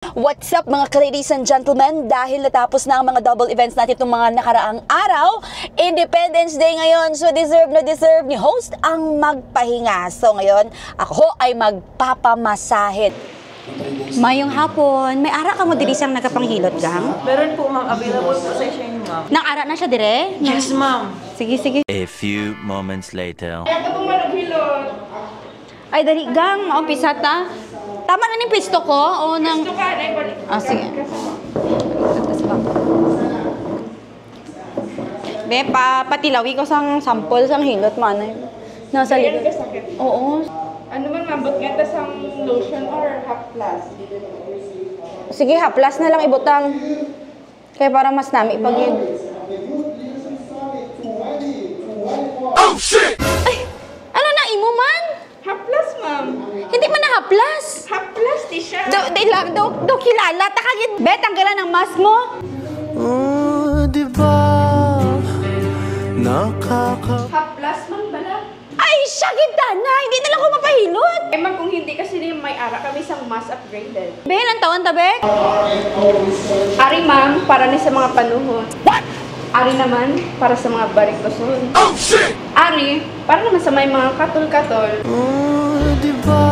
What's up mga ladies and gentlemen? Dahil natapos na ang mga double events natin itong mga nakaraang araw, Independence Day ngayon. So deserve na deserve ni host ang magpahinga. So ngayon, ako ay magpapamasahe. Mayong hapon, may ara ka mo diri siyang nagapanghilot gang? Meron po ma'am, available po sa inyo ma'am. Nang ara na siya dire? Yes ma'am. Sige, sige. A few moments later. Kaya ka pong maghilot. Ay, dali gang, maumpisa ta. Tama na ning pisto ko o nang... Gusto ka, naibalik. Sige. Be, patilawi ko sang sample sang hilot man. Nasa likod. Oo. Ano man mabot nga ta sang lotion or half plus? Sige, haplas na lang ibutang. Kaya para mas nami pag yun. Oh shit! Ay! Ano na imo man? Half plus ma'am. Hindi man na haplas. Half plus di siya. Do kilala. Takagin. Bet, ang kailan ng mask mo? Diba? Half plus ma'am bala. Ay, siya kita na. Hindi na lang ako mapahilot. Eh ma'am, kung hindi kasi din may ara kami sang mass upgraded. Be, ilang taon ta, Be? Ari ma'am, para ni sa mga panuhon. What? Ari naman, para sa mga barikoson. Oh shit! Ari, para naman sa may mga katol-katol. Diba?